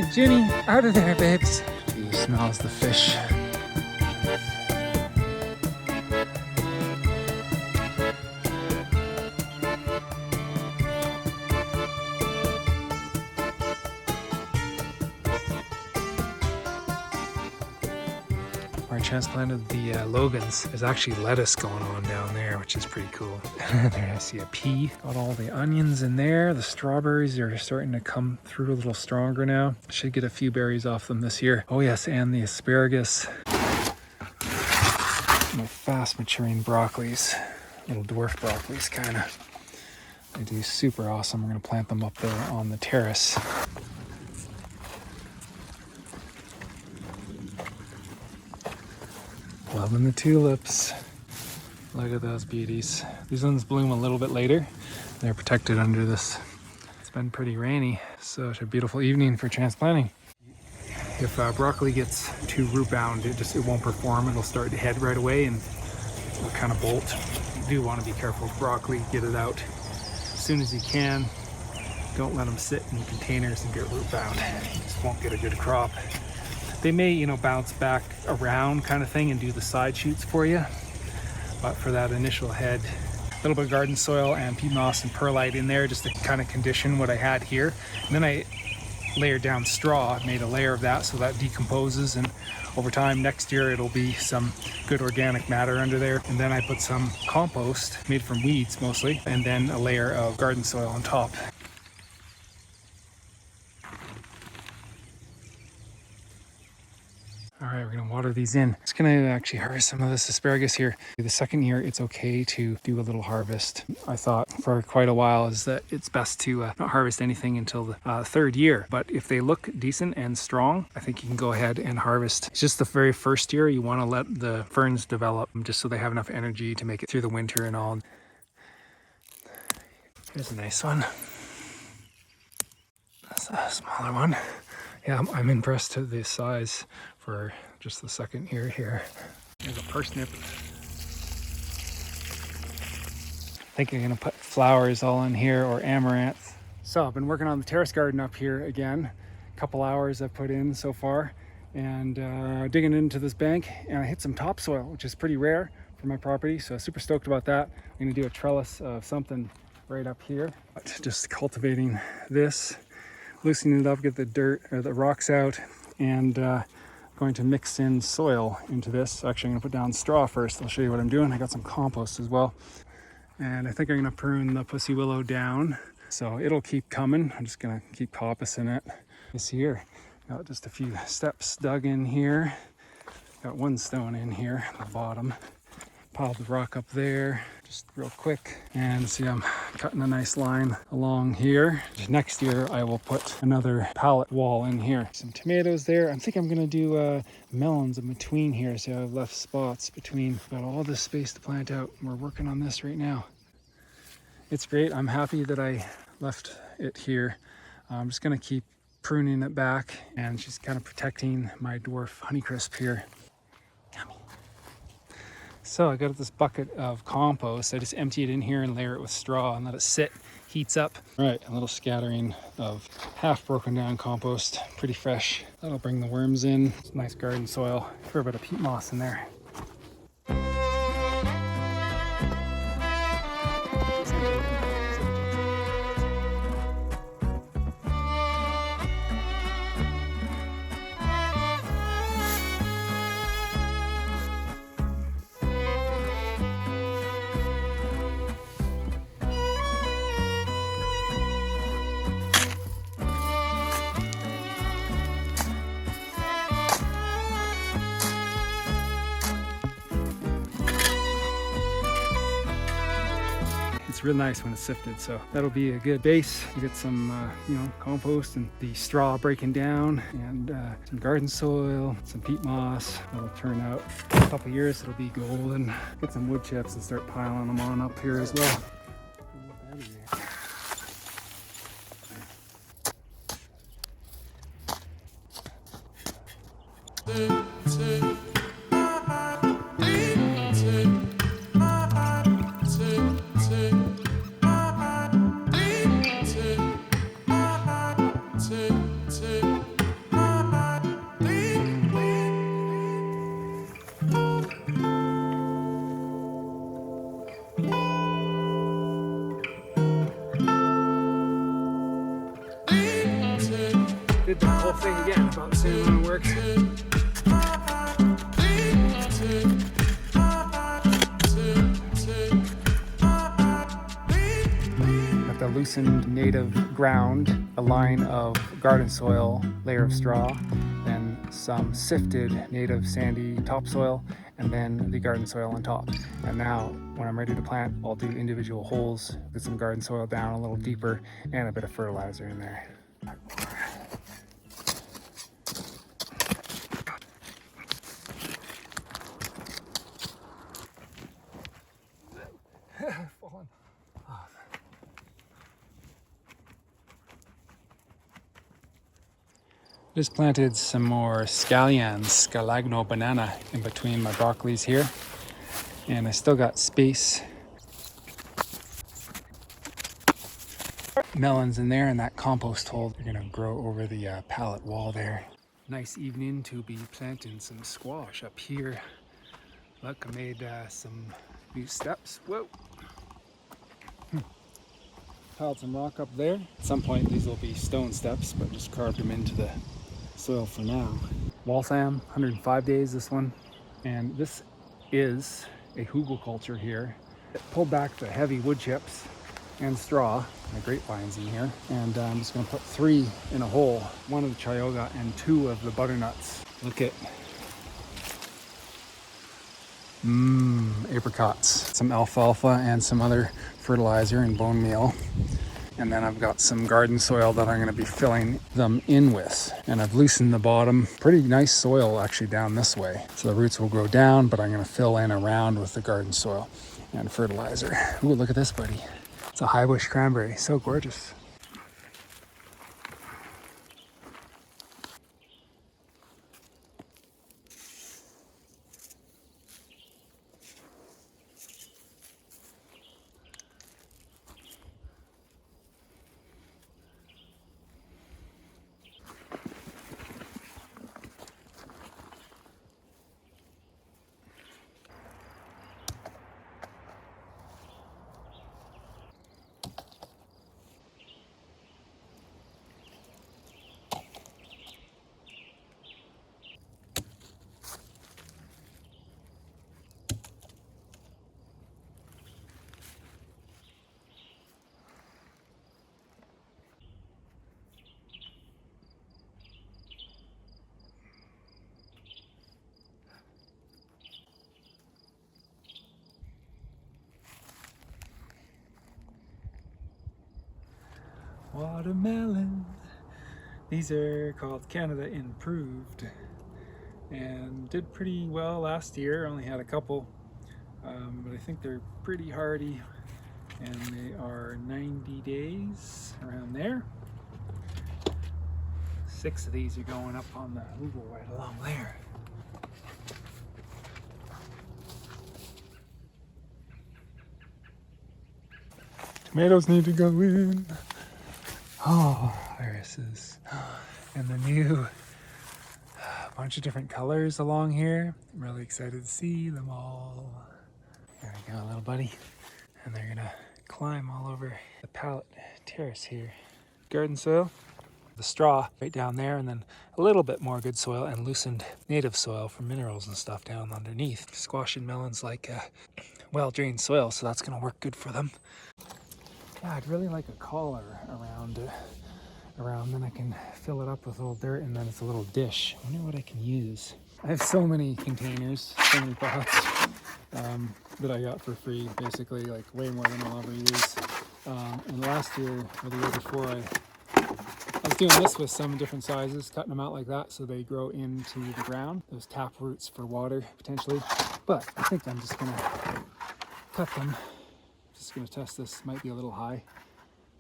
Ginny, out of there, babes. He smells the fish. Where I transplanted the Logans, there's actually lettuce going on down there, which is pretty cool. There I see a pea. Got all the onions in there. The strawberries are starting to come through a little stronger now. Should get a few berries off them this year. Oh yes, and the asparagus. My fast maturing broccolis, little dwarf broccolis kind of. They do super awesome. We're gonna plant them up there on the terrace. Loving the tulips. Look at those beauties. These ones bloom a little bit later. They're protected under this. It's been pretty rainy. Such a beautiful evening for transplanting. If broccoli gets too root bound, it won't perform. It'll start to head right away and it'll kind of bolt. You do want to be careful with broccoli. Get it out as soon as you can. Don't let them sit in containers and get root bound. You just won't get a good crop. They may, bounce back around kind of thing and do the side shoots for you. But for that initial head, a little bit of garden soil and peat moss and perlite in there just to kind of condition what I had here. And then I layered down straw, made a layer of that so that decomposes, and over time next year it'll be some good organic matter under there. And then I put some compost made from weeds mostly, and then a layer of garden soil on top. All right, we're gonna water these in. Just gonna actually harvest some of this asparagus here. The second year, it's okay to do a little harvest. I thought for quite a while is that it's best to not harvest anything until the third year. But if they look decent and strong, I think you can go ahead and harvest. It's just the very first year you wanna let the ferns develop just so they have enough energy to make it through the winter and all. Here's a nice one. That's a smaller one. Yeah, I'm impressed with the size for just the second year here. There's a parsnip. I think I'm gonna put flowers all in here or amaranth. So I've been working on the terrace garden up here again. A couple hours I've put in so far, and digging into this bank, and I hit some topsoil, which is pretty rare for my property. So super stoked about that. I'm gonna do a trellis of something right up here. But just cultivating this, loosening it up, get the dirt or the rocks out, and going to mix in soil into this. Actually, I'm gonna put down straw first. I'll show you what I'm doing. I got some compost as well. And I think I'm gonna prune the pussy willow down. So it'll keep coming. I'm just gonna keep coppicing it. This here, got just a few steps dug in here. Got one stone in here at the bottom. Piled the rock up there, just real quick. And see, I'm cutting a nice line along here. Next year, I will put another pallet wall in here. Some tomatoes there. I think I'm gonna do melons in between here, so I've left spots between. Got all this space to plant out. We're working on this right now. It's great. I'm happy that I left it here. I'm just gonna keep pruning it back, and she's kind of protecting my dwarf Honeycrisp here. Yummy. So I got this bucket of compost. I just empty it in here and layer it with straw and let it sit, heats up. All right, a little scattering of half broken down compost, pretty fresh. That'll bring the worms in. Some nice garden soil. Throw a bit of peat moss in there. It's real nice when it's sifted, so that'll be a good base. You get some, compost and the straw breaking down, and some garden soil, some peat moss. That'll turn out in a couple of years. It'll be golden. Get some wood chips and start piling them on up here as well. did the whole thing again, about the same amount of work. Got the loosened native ground, a line of garden soil, layer of straw, then some sifted native sandy topsoil, and then the garden soil on top. And now when I'm ready to plant, I'll do individual holes, get some garden soil down a little deeper, and a bit of fertilizer in there. Fallen. Oh. Just planted some more scallions, scalagno banana, in between my broccolis here. And I still got space. Melons in there, and that compost hole, they're gonna grow over the pallet wall there. Nice evening to be planting some squash up here. Look, I made some new steps. Whoa! Piled some rock up there. At some point these will be stone steps, but just carved them into the soil for now. Waltham, 105 days this one. And this is a Hügelkultur here. It pulled back the heavy wood chips and straw, my grapevines in here. And I'm just gonna put 3 in a hole. 1 of the chayoga and 2 of the butternuts. Look at apricots. Some alfalfa and some other fertilizer and bone meal. And then I've got some garden soil that I'm going to be filling them in with. And I've loosened the bottom. Pretty nice soil actually down this way. So the roots will grow down, but I'm going to fill in around with the garden soil and fertilizer. Ooh, look at this, buddy. It's a high bush cranberry. So gorgeous. Watermelon. These are called Canada Improved and did pretty well last year. Only had a couple, but I think they're pretty hardy, and they are 90 days around there. 6 of these are going up on the Hugel right along there. Tomatoes need to go in. Oh, irises. And the new bunch of different colors along here. I'm really excited to see them all. There we go, little buddy. And they're gonna climb all over the Pallet terrace here. Garden soil, the straw right down there, and then a little bit more good soil and loosened native soil for minerals and stuff down underneath. Squash and melons like well-drained soil, so that's gonna work good for them. Yeah, I'd really like a collar around, then I can fill it up with a little dirt, and then it's a little dish. I wonder what I can use. I have so many containers, so many pots that I got for free, basically, like way more than I'll ever use. And last year, or the year before, I was doing this with some different sizes, cutting them out like that so they grow into the ground. Those tap roots for water, potentially. But I think I'm just gonna cut them. Just going to test this. Might be a little high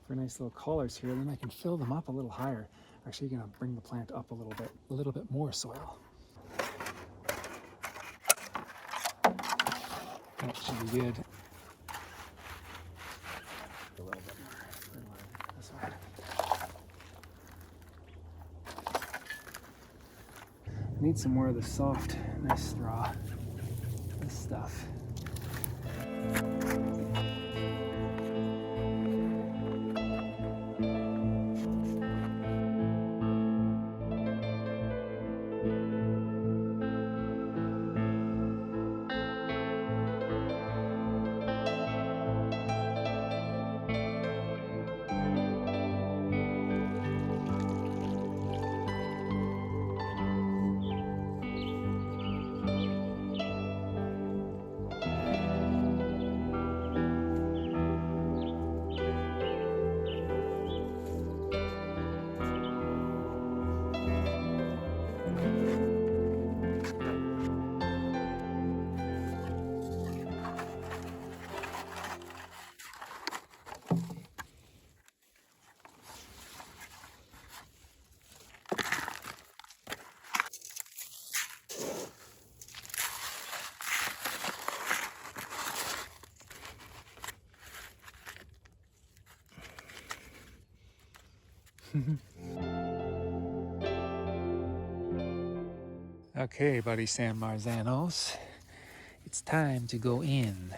for nice little collars here. Then I can fill them up a little higher. Actually going to bring the plant up a little bit more soil. That should be good. A little bit more. This way. I need some more of the soft, nice straw. This stuff. Okay, buddy San Marzanos, it's time to go in.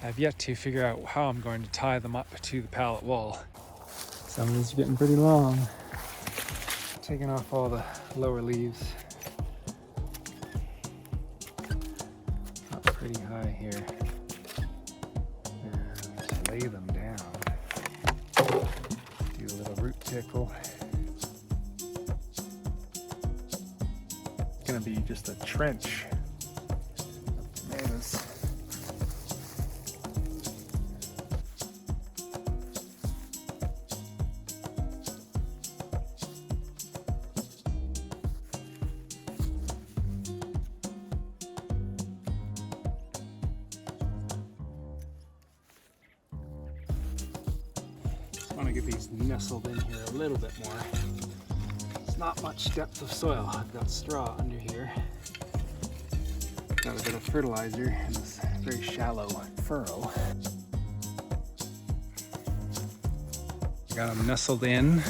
I've yet to figure out how I'm going to tie them up to the pallet wall. Some of these are getting pretty long. Taking off all the lower leaves. Up pretty high here. And lay them down. Do a little root tickle. It's gonna be just a trench of tomatoes. I want to get these nestled in here a little bit more. It's not much depth of soil. I've got straw under here. Got a bit of fertilizer in this very shallow furrow. Got them nestled in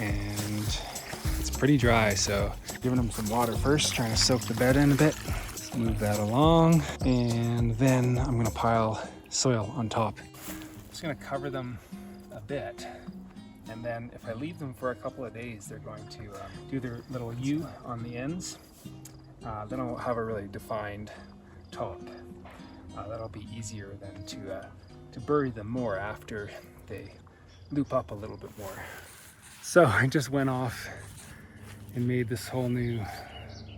and it's pretty dry, so giving them some water first, trying to soak the bed in a bit. Let's move that along, and then I'm gonna pile soil on top. I'm just gonna cover them a bit, and then if I leave them for a couple of days, they're going to do their little U on the ends. Then I'll have a really defined top. That'll be easier than to bury them more after they loop up a little bit more. So I just went off and made this whole new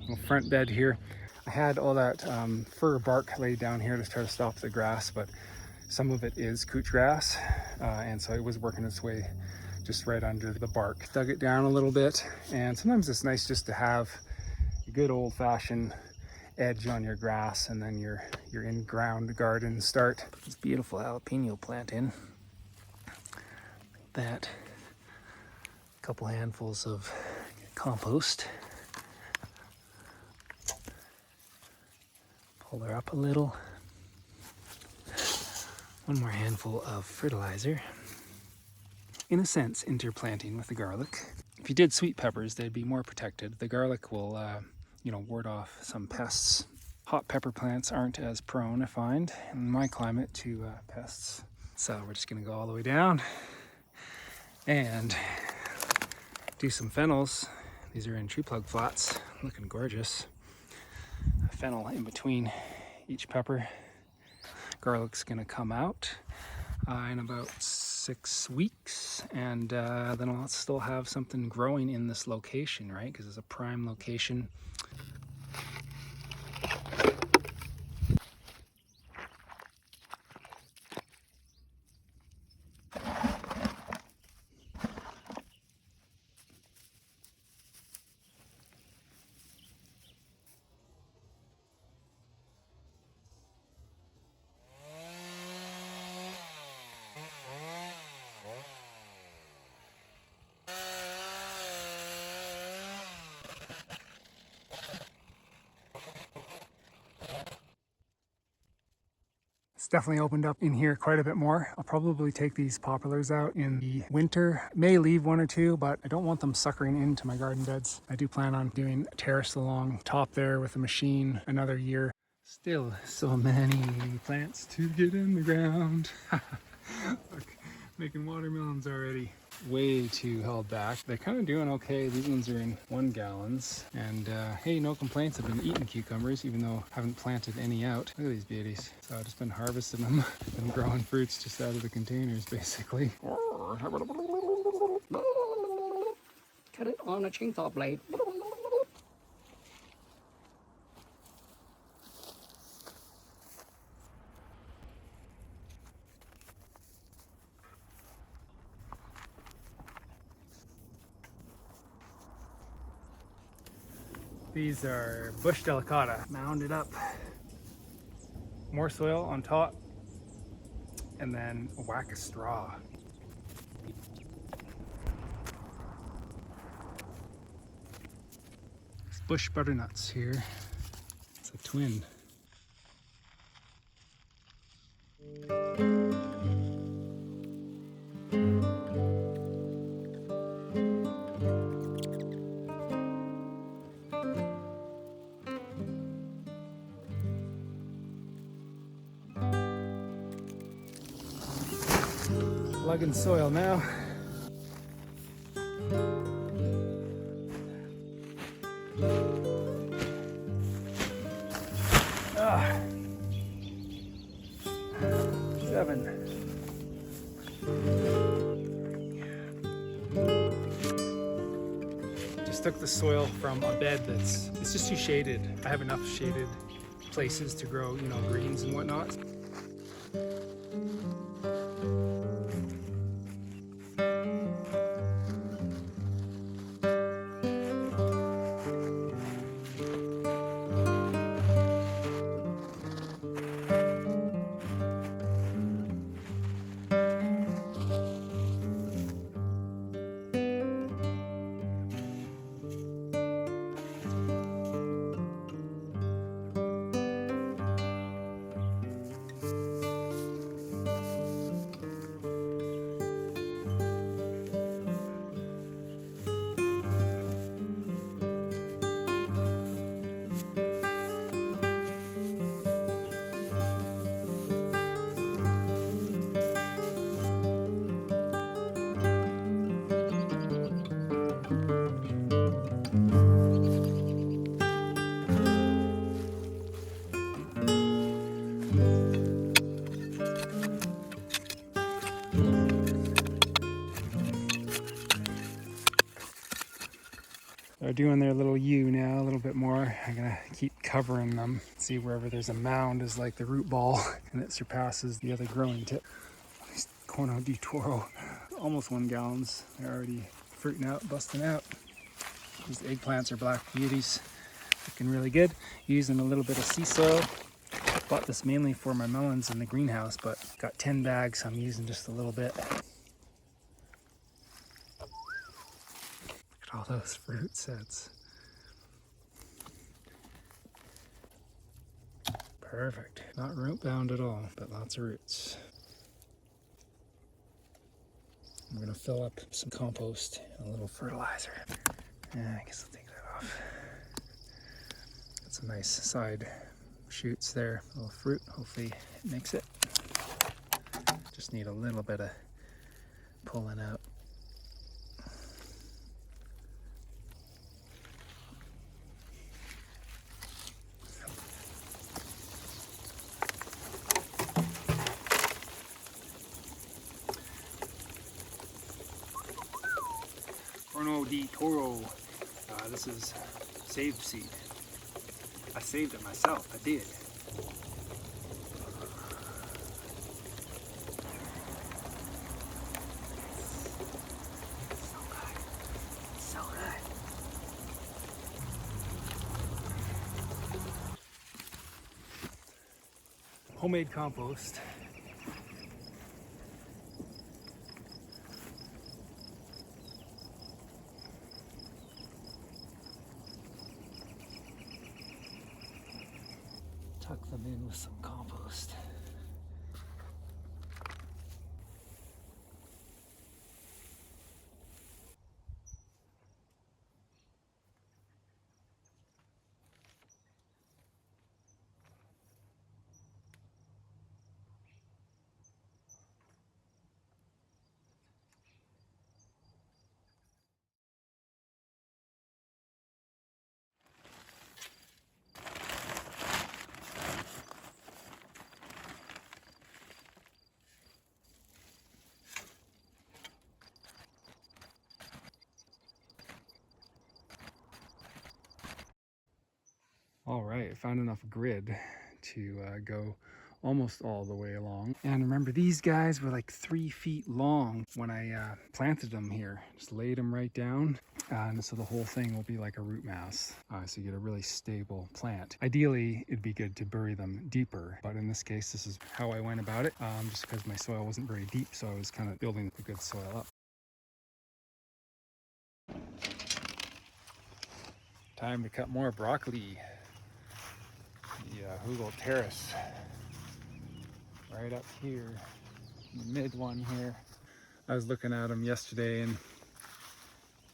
little front bed here. I had all that fir bark laid down here to try to stop the grass, but some of it is couch grass, and so it was working its way just right under the bark. Dug it down a little bit, and sometimes it's nice just to have a good old-fashioned edge on your grass, and then your in-ground garden start. This beautiful jalapeno plant in. Like that. A couple handfuls of compost. Pull her up a little. One more handful of fertilizer. In a sense, interplanting with the garlic. If you did sweet peppers, they'd be more protected. The garlic will, ward off some pests. Hot pepper plants aren't as prone, I find, in my climate to pests. So we're just gonna go all the way down and do some fennels. These are in tree plug flats, looking gorgeous. A fennel in between each pepper. Garlic's gonna come out in about 6 weeks, and then I'll still have something growing in this location, right? Because it's a prime location. It's definitely opened up in here quite a bit more. I'll probably take these poplars out in the winter. May leave one or two, but I don't want them suckering into my garden beds. I do plan on doing a terrace along top there with a machine another year. Still so many plants to get in the ground. Look, making watermelons already. Way too held back. They're kind of doing okay. These ones are in 1 gallons, and hey, no complaints. I've been eating cucumbers even though I haven't planted any out. Look at these beauties. So I've just been harvesting them and growing fruits just out of the containers basically. Cut it on a chainsaw blade. These are bush delicata, mounded up. More soil on top, and then a whack of straw. It's bush butternuts here. It's a twin. Plugging soil now. Ah. 7. Just took the soil from a bed it's just too shaded. I have enough shaded places to grow, you know, greens and whatnot. They're doing their little U now a little bit more. I'm gonna keep covering them. See wherever there's a mound is like the root ball and it surpasses the other growing tip. These Corno di Toro, almost 1 gallons. They're already fruiting out, busting out. These eggplants are black beauties. Looking really good. Using a little bit of sea soil. Bought this mainly for my melons in the greenhouse, but got 10 bags, so I'm using just a little bit. All those fruit sets. Perfect. Not root bound at all, but lots of roots. I'm gonna fill up some compost and a little fertilizer. Yeah, I guess I'll take that off. Got some nice side shoots there, a little fruit. Hopefully it makes it. Just need a little bit of pulling out. Corno di Toro. This is saved seed. I saved it myself. I did. So good. So good. Homemade compost. Tuck them in with some compost. All right, I found enough grid to go almost all the way along. And remember, these guys were like 3 feet long when I planted them here. Just laid them right down. And so the whole thing will be like a root mass. So you get a really stable plant. Ideally, it'd be good to bury them deeper. But in this case, this is how I went about it. Just because my soil wasn't very deep. So I was kind of building a good soil up. Time to cut more broccoli. The Terrace, right up here, the mid one here. I was looking at them yesterday and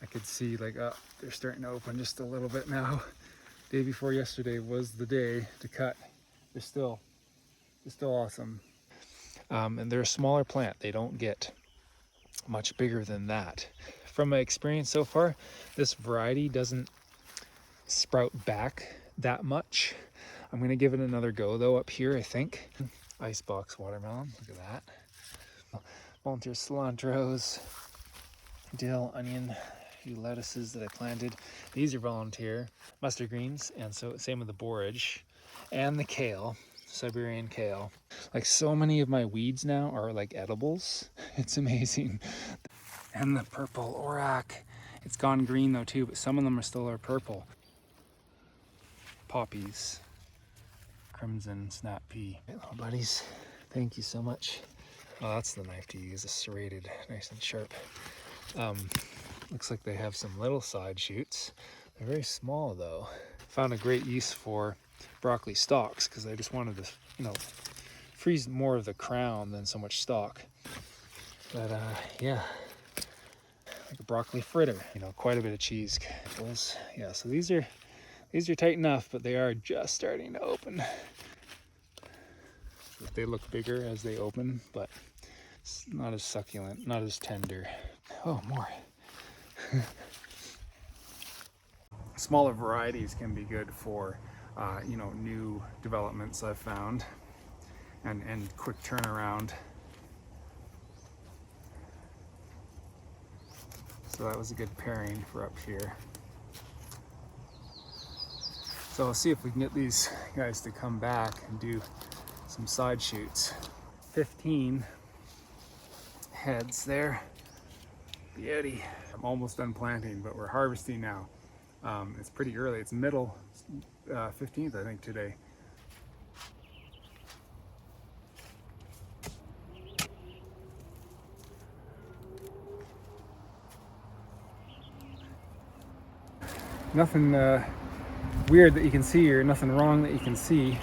I could see like, oh, they're starting to open just a little bit now. Day before yesterday was the day to cut. They're still awesome. And they're a smaller plant. They don't get much bigger than that. From my experience so far, this variety doesn't sprout back that much. I'm gonna give it another go though up here, I think. Icebox watermelon, look at that. Volunteer cilantros, dill, onion, a few lettuces that I planted. These are volunteer. Mustard greens, and so same with the borage and the kale, Siberian kale. Like so many of my weeds now are like edibles. It's amazing. And the purple orac. It's gone green though too, but some of them are still purple. Poppies, crimson snap pea. Hey, little buddies, thank you so much. Oh, that's the knife to use, it's serrated, nice and sharp. Looks like they have some little side shoots. They're very small though. Found a great use for broccoli stalks because I just wanted to, freeze more of the crown than so much stalk. But yeah, like a broccoli fritter. Quite a bit of cheese. Yeah, so these are tight enough, but they are just starting to open. They look bigger as they open, but it's not as succulent, not as tender. Oh, more. Smaller varieties can be good for, new developments I've found, and quick turnaround. So that was a good pairing for up here. So I'll see if we can get these guys to come back and do some side shoots. 15 heads there. Beauty. I'm almost done planting, but we're harvesting now. It's pretty early. It's middle 15th, I think, today. Nothing weird that you can see, or nothing wrong that you can see.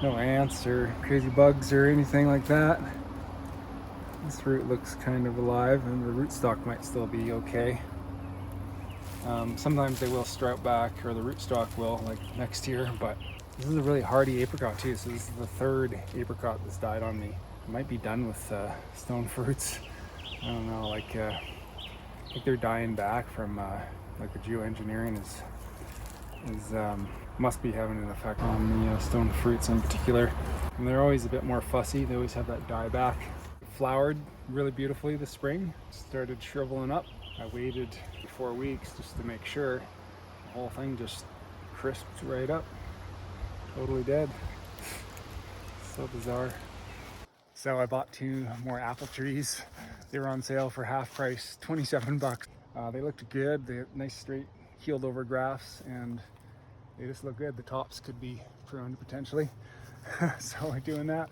No ants or crazy bugs or anything like that. This root looks kind of alive, and the rootstock might still be okay. Sometimes they will sprout back, or the rootstock will, like next year, but this is a really hardy apricot too, so this is the third apricot that's died on me. I might be done with stone fruits. I don't know, I think they're dying back from like the geoengineering is must be having an effect on the stone fruits in particular. And they're always a bit more fussy. They always have that dieback. Flowered really beautifully this spring. Started shriveling up. I waited 4 weeks just to make sure. The whole thing just crisped right up. Totally dead. So bizarre. So I bought 2 more apple trees. They were on sale for half price, 27 bucks. They looked good. They had nice straight healed over grafts, and they just look good. The tops could be pruned potentially. So we're doing that.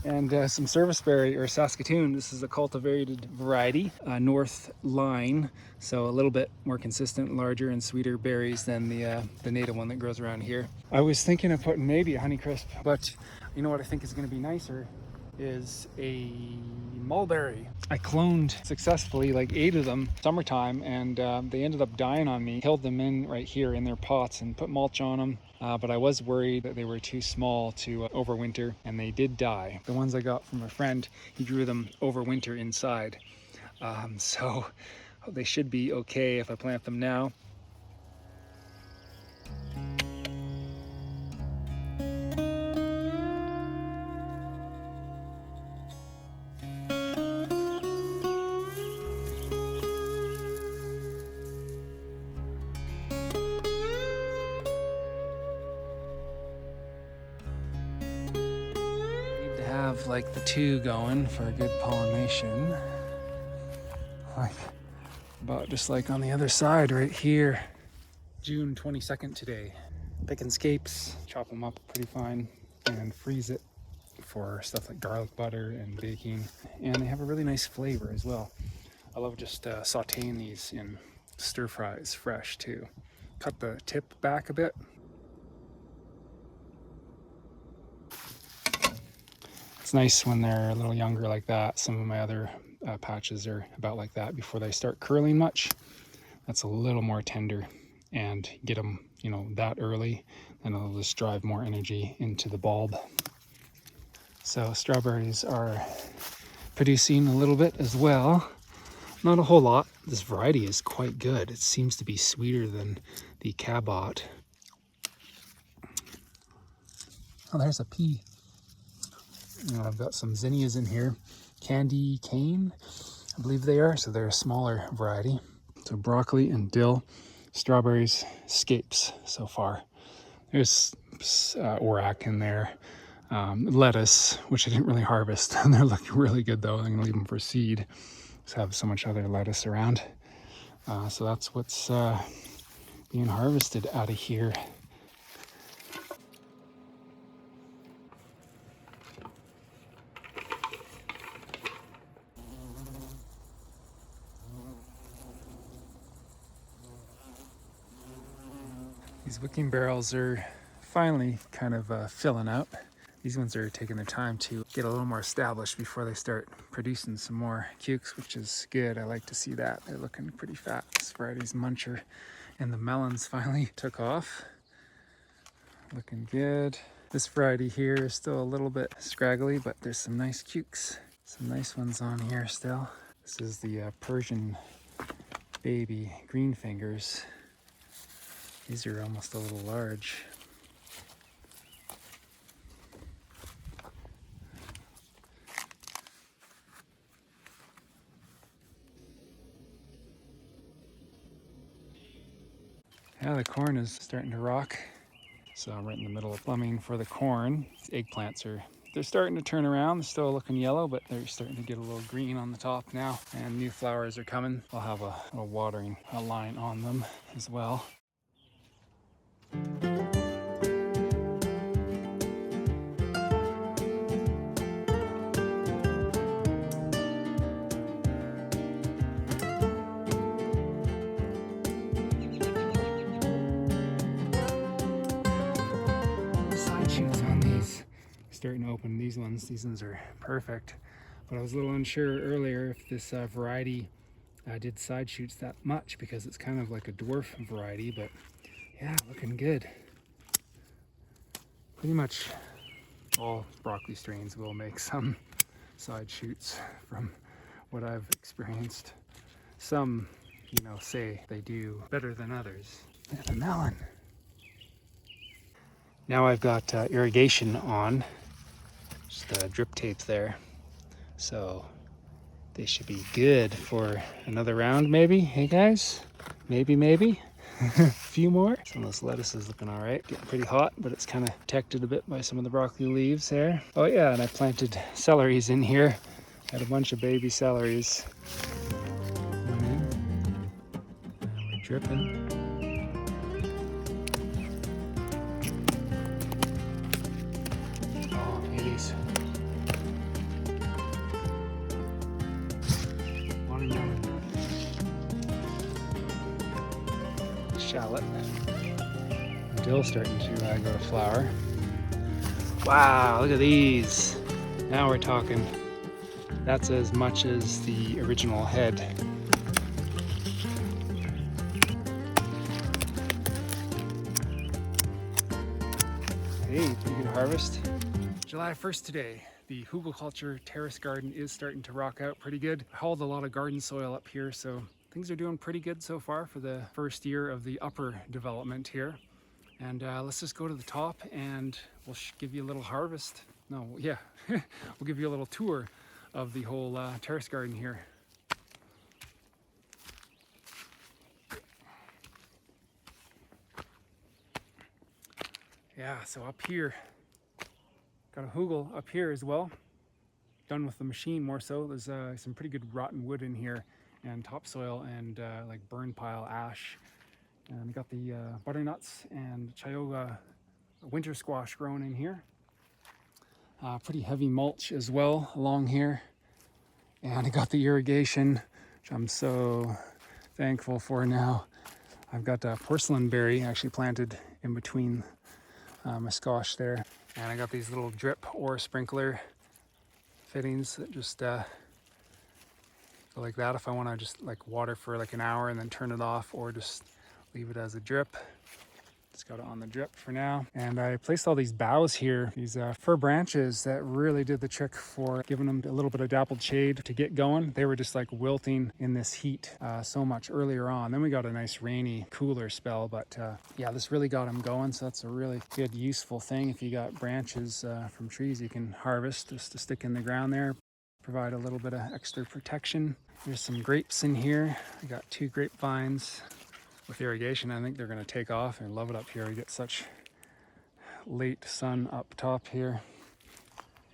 And some serviceberry or Saskatoon. This is a cultivated variety, North Line, so a little bit more consistent, larger and sweeter berries than the native one that grows around here. I was thinking of putting maybe a Honeycrisp, but you know what I think is going to be nicer is a mulberry. I cloned successfully like 8 of them summertime, and they ended up dying on me. Held them in right here in their pots and put mulch on them. But I was worried that they were too small to overwinter, and they did die. The ones I got from a friend, he grew them overwinter inside. So they should be okay if I plant them now. Have like the 2 going for a good pollination, like about just like on the other side right here. June 22nd today. Picking scapes, chop them up pretty fine and freeze it for stuff like garlic butter and baking, and they have a really nice flavor as well. I love just sauteing these in stir fries fresh too. Cut the tip back a bit. It's nice when they're a little younger like that. Some of my other patches are about like that before they start curling much. That's a little more tender, and get them, that early, and it'll just drive more energy into the bulb. So strawberries are producing a little bit as well. Not a whole lot. This variety is quite good. It seems to be sweeter than the Cabot. Oh, there's a pea. And I've got some zinnias in here. Candy cane, I believe they are. So they're a smaller variety. So broccoli and dill, strawberries, scapes so far. There's orac in there. Lettuce, which I didn't really harvest. And they're looking really good though. I'm gonna leave them for seed. Just have so much other lettuce around. So that's what's being harvested out of here. These wicking barrels are finally kind of filling up. These ones are taking their time to get a little more established before they start producing some more cukes, which is good. I like to see that. They're looking pretty fat. This variety's Muncher. And the melons finally took off. Looking good. This variety here is still a little bit scraggly, but there's some nice cukes. Some nice ones on here still. This is the Persian baby green fingers. These are almost a little large. Yeah, the corn is starting to rock. So I'm right in the middle of plumbing for the corn. These eggplants they're starting to turn around. They're still looking yellow, but they're starting to get a little green on the top now. And new flowers are coming. I'll have a watering line on them as well. Side shoots on these starting to open. These ones are perfect. But I was a little unsure earlier if this variety did side shoots that much, because it's kind of like a dwarf variety, but yeah, looking good. Pretty much all broccoli strains will make some side shoots from what I've experienced. Some, say they do better than others. Look at the melon. Now I've got irrigation on, just the drip tape there. So they should be good for another round maybe. Hey guys, maybe. A few more. Some of this lettuce is looking all right. Getting pretty hot, but it's kind of protected a bit by some of the broccoli leaves there. Oh yeah, and I planted celeries in here. Had a bunch of baby celeries. And we're dripping. Oh, ladies. Watermelon. Shallot. Dill starting to go to flower. Wow, look at these. Now we're talking. That's as much as the original head. Hey, pretty good harvest. July 1st today. The Hügelkultur terrace garden is starting to rock out pretty good. I hauled a lot of garden soil up here, so things are doing pretty good so far for the first year of the upper development here. And let's just go to the top and we'll give you a little harvest. No, yeah, we'll give you a little tour of the whole terrace garden here. Yeah, so up here, got a hugel up here as well. Done with the machine more so. There's some pretty good rotten wood in here, and topsoil and like burn pile ash. And I got the butternuts and chayoga winter squash growing in here. Pretty heavy mulch as well along here. And I got the irrigation, which I'm so thankful for now. I've got porcelain berry actually planted in between my squash there. And I got these little drip or sprinkler fittings that just go like that if I want to just like water for like an hour and then turn it off, or just leave it as a drip. Just got it on the drip for now. And I placed all these boughs here, these fir branches that really did the trick for giving them a little bit of dappled shade to get going. They were just like wilting in this heat so much earlier on. Then we got a nice rainy, cooler spell, but yeah, this really got them going. So that's a really good, useful thing. If you got branches from trees you can harvest just to stick in the ground there, provide a little bit of extra protection. There's some grapes in here. I got 2 grapevines. With irrigation, I think they're going to take off and love it up here. We get such late sun up top here.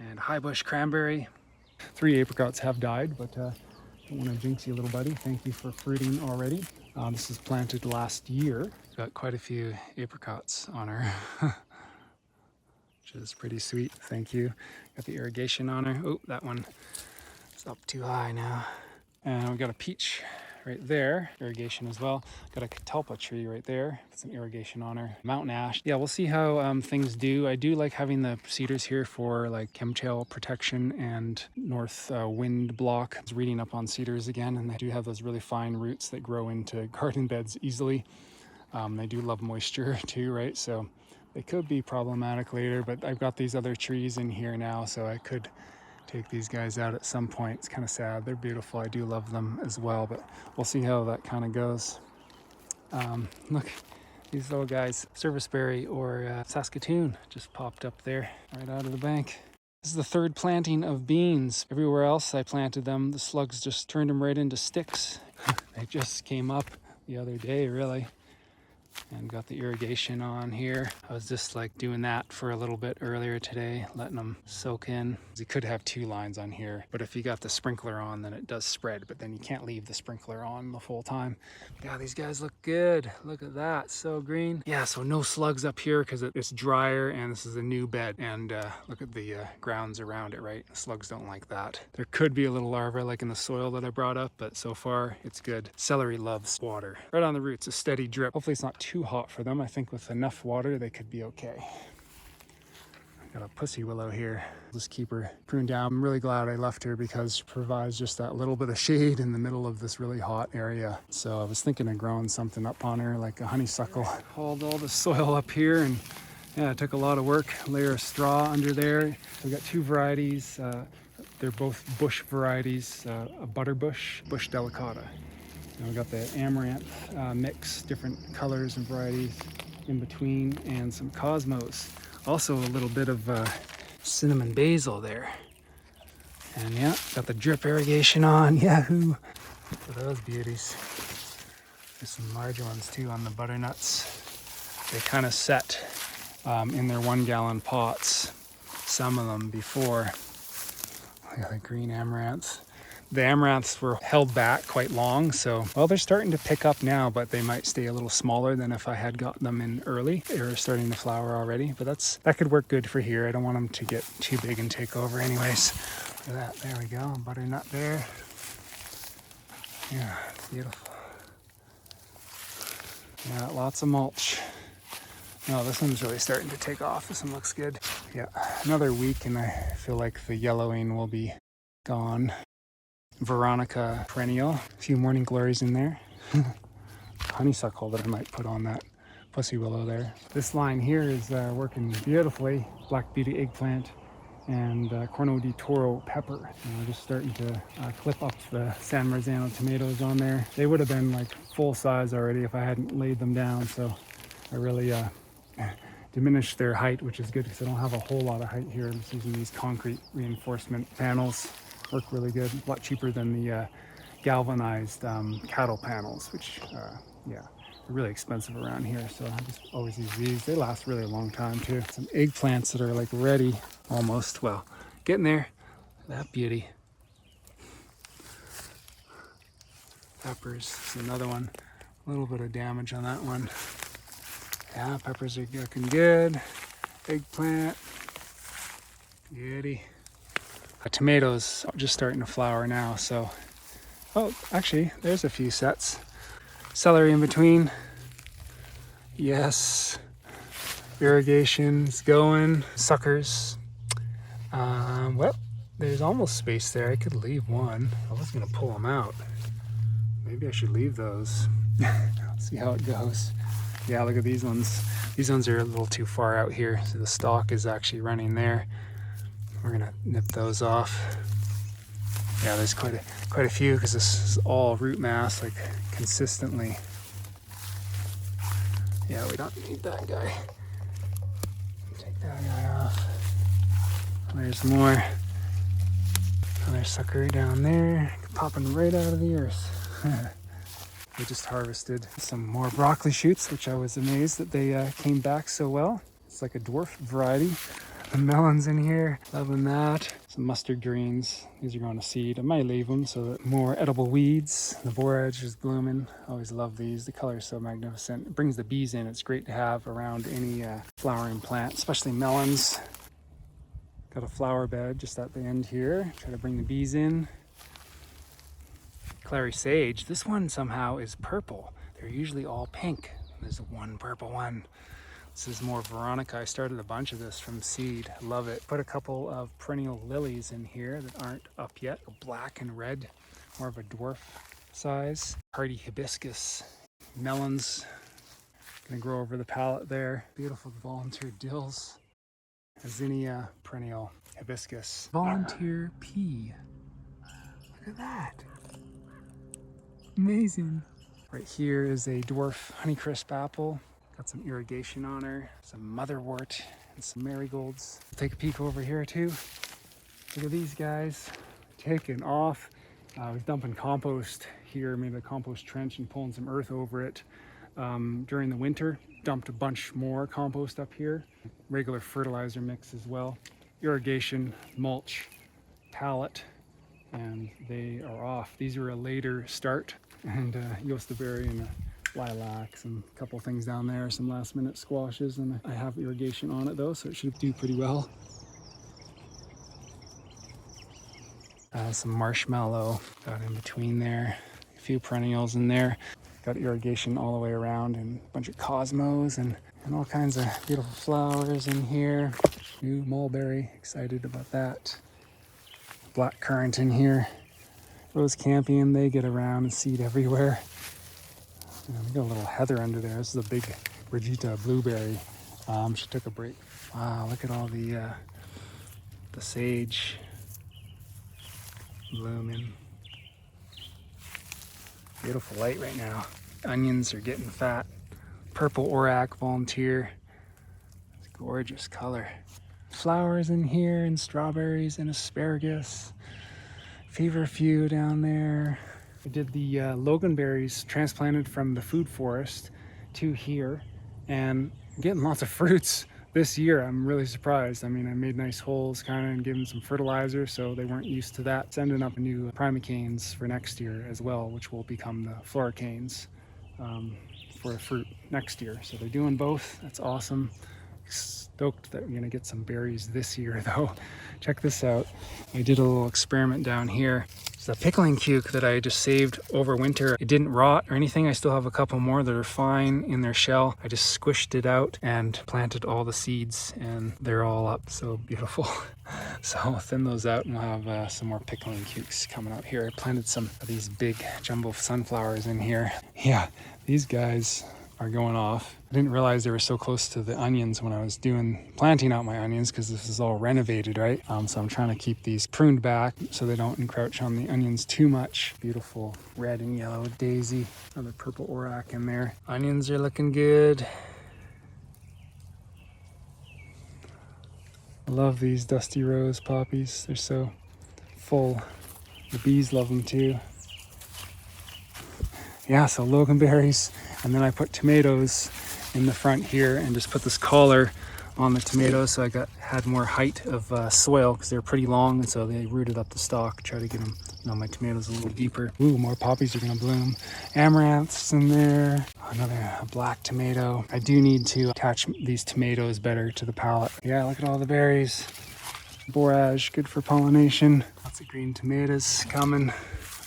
And high bush cranberry. 3 apricots have died, but don't want to jinx you, little buddy. Thank you for fruiting already. This is planted last year. Got quite a few apricots on her, which is pretty sweet. Thank you. Got the irrigation on her. Oh, that one is up too high now. And we got a peach right there, irrigation as well. Got a catalpa tree right there, some irrigation on her. Mountain ash. Yeah, we'll see how things do. I do like having the cedars here for like chemtrail protection and north wind block. I was reading up on cedars again, and they do have those really fine roots that grow into garden beds easily. They do love moisture too, right? So they could be problematic later, but I've got these other trees in here now, so I could take these guys out at some point. It's kind of sad. They're beautiful. I do love them as well, but we'll see how that kind of goes. Look, these little guys, serviceberry or Saskatoon, just popped up there right out of the bank. This is the 3rd planting of beans. Everywhere else I planted them, the slugs just turned them right into sticks. They just came up the other day, really. And got the irrigation on here. I was just like doing that for a little bit earlier today, letting them soak in. You could have 2 lines on here, but if you got the sprinkler on, then it does spread, but then you can't leave the sprinkler on the full time. Yeah, these guys look good. Look at that, so green. Yeah, so no slugs up here because it's drier and this is a new bed. And look at the grounds around it, right? Slugs don't like that. There could be a little larva like in the soil that I brought up, but so far it's good. Celery loves water. Right on the roots, a steady drip. Hopefully it's not too hot for them. I think with enough water they could be okay. Got a pussy willow here. Just keep her pruned down. I'm really glad I left her because she provides just that little bit of shade in the middle of this really hot area. So I was thinking of growing something up on her like a honeysuckle. Hauled all the soil up here, and yeah, it took a lot of work. Layer of straw under there. We got 2 varieties. They're both bush varieties, a butterbush, bush delicata. And we got the amaranth mix, different colors and varieties in between, and some cosmos. Also a little bit of cinnamon basil there. And yeah, got the drip irrigation on. Yahoo! For those beauties. There's some larger ones too on the butternuts. They kind of set in their 1-gallon pots, some of them before. Look at the green amaranth. The amaranths were held back quite long, so, well, they're starting to pick up now, but they might stay a little smaller than if I had gotten them in early. They're starting to flower already, but that could work good for here. I don't want them to get too big and take over anyways. Look at that, there we go, butternut there. Yeah, beautiful. Yeah, lots of mulch. No, this one's really starting to take off. This one looks good. Yeah, another week and I feel like the yellowing will be gone. Veronica perennial, a few morning glories in there. Honeysuckle that I might put on that pussy willow there. This line here is working beautifully. Black beauty eggplant and Corno di Toro pepper. And we're just starting to clip up the San Marzano tomatoes on there. They would have been like full size already if I hadn't laid them down, so I really diminished their height, which is good because I don't have a whole lot of height here. I'm just using these concrete reinforcement panels. Work really good, a lot cheaper than the galvanized cattle panels, which yeah, are really expensive around here, so I just always use these. They last really a long time too. Some eggplants that are like ready almost, well, getting there. That beauty. Peppers is another one. A little bit of damage on that one. Yeah, peppers are looking good. Eggplant, beauty. Tomatoes are just starting to flower now, so, oh, actually, there's a few sets. Celery in between. Yes. Irrigation's going. Suckers. Well, there's almost space there. I could leave one. I was gonna pull them out. Maybe I should leave those. See how it goes. Yeah, look at these ones. These ones are a little too far out here. So the stalk is actually running there. We're gonna nip those off. Yeah, there's quite a few because this is all root mass, like consistently. Yeah, we don't need that guy. Take that guy off. There's more. Another sucker down there, popping right out of the earth. We just harvested some more broccoli shoots, which I was amazed that they came back so well. It's like a dwarf variety. The melons in here, loving that. Some mustard greens, these are going to seed. I might leave them so that more edible weeds. The borage is blooming, always love these. The color is so magnificent. It brings the bees in. It's great to have around any flowering plant, especially melons. Got a flower bed just at the end here. Try to bring the bees in. Clary sage, this one somehow is purple. They're usually all pink. There's one purple one. This is more Veronica. I started a bunch of this from seed. Love it. Put a couple of perennial lilies in here that aren't up yet. Black and red, more of a dwarf size. Hardy hibiscus. Melons, gonna grow over the pallet there. Beautiful volunteer dills. A zinnia perennial hibiscus. Volunteer pea. Look at that. Amazing. Right here is a dwarf honeycrisp apple. Got some irrigation on her, some motherwort, and some marigolds. Take a peek over here too. Look at these guys taking off. I was dumping compost here, made a compost trench and pulling some earth over it during the winter. Dumped a bunch more compost up here. Regular fertilizer mix as well. Irrigation, mulch, pallet, and they are off. These are a later start, and yostaberry and lilacs and a couple things down there, some last minute squashes, and I have irrigation on it though, so it should do pretty well. Some marshmallow got in between there, a few perennials in there. Got irrigation all the way around and a bunch of cosmos and all kinds of beautiful flowers in here. New mulberry, excited about that. Black currant in here. Rose campion, they get around and seed everywhere. And we got a little heather under there. This is a big Brigitta blueberry. She took a break. Wow, look at all the sage blooming. Beautiful light right now. Onions are getting fat. Purple orac volunteer. It's a gorgeous color. Flowers in here and strawberries and asparagus. Feverfew down there. I did the loganberries transplanted from the food forest to here, and I'm getting lots of fruits this year. I'm really surprised. I mean, I made nice holes kind of and gave them some fertilizer, so they weren't used to that. Sending up new primicanes for next year as well, which will become the floricanes for fruit next year. So they're doing both. That's awesome. Stoked that we're gonna get some berries this year though. Check this out. I did a little experiment down here. It's a pickling cuke that I just saved over winter. It didn't rot or anything. I still have a couple more that are fine in their shell. I just squished it out and planted all the seeds, and they're all up. So beautiful. So I'll thin those out and we'll have some more pickling cukes coming out here. I planted some of these big jumbo sunflowers in here. Yeah, these guys are going off. I didn't realize they were so close to the onions when I was planting out my onions, because this is all renovated, right? So I'm trying to keep these pruned back so they don't encroach on the onions too much. Beautiful red and yellow daisy. Another purple orac in there. Onions are looking good. I love these dusty rose poppies. They're so full. The bees love them too. Yeah, so loganberries, and then I put tomatoes in the front here and just put this collar on the tomatoes so I had more height of soil, because they're pretty long, and so they rooted up the stalk. Try to get them, my tomatoes a little deeper. Ooh, more poppies are gonna bloom. Amaranths in there. Another black tomato. I do need to attach these tomatoes better to the pallet. Yeah, look at all the berries. Borage, good for pollination. Lots of green tomatoes coming.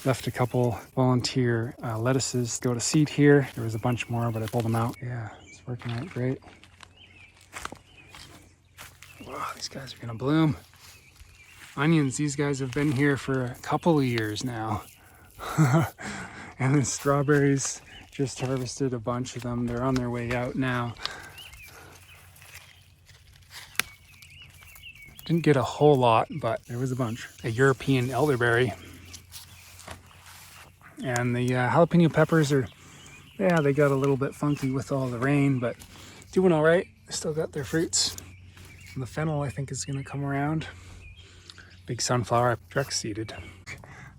Left a couple volunteer lettuces go to seed here. There was a bunch more, but I pulled them out. Yeah, it's working out great. Wow, these guys are gonna bloom. Onions, these guys have been here for a couple of years now. And then strawberries Just harvested a bunch of them. They're on their way out now. Didn't get a whole lot, but there was a bunch. A European elderberry. And the jalapeno peppers are, yeah, they got a little bit funky with all the rain, but doing all right. Still got their fruits. And the fennel, I think, is gonna come around. Big sunflower, direct seeded.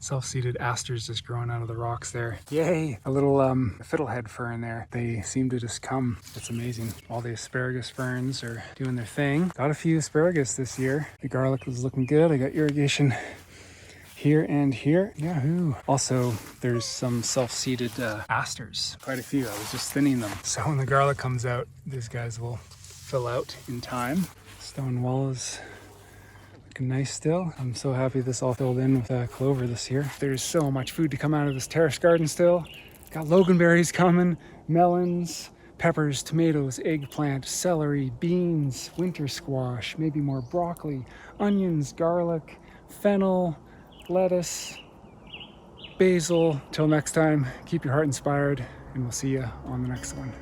Self-seeded asters just growing out of the rocks there. Yay! A little fiddlehead fern there. They seem to just come. It's amazing. All the asparagus ferns are doing their thing. Got a few asparagus this year. The garlic was looking good. I got irrigation here and here. Yahoo! Also, there's some self-seeded asters. Quite a few. I was just thinning them. So when the garlic comes out, these guys will fill out in time. Stone wall is looking nice still. I'm so happy this all filled in with clover this year. There's so much food to come out of this terrace garden still. Got loganberries coming, melons, peppers, tomatoes, eggplant, celery, beans, winter squash, maybe more broccoli, onions, garlic, fennel, lettuce, basil. Till next time, keep your heart inspired, and we'll see you on the next one.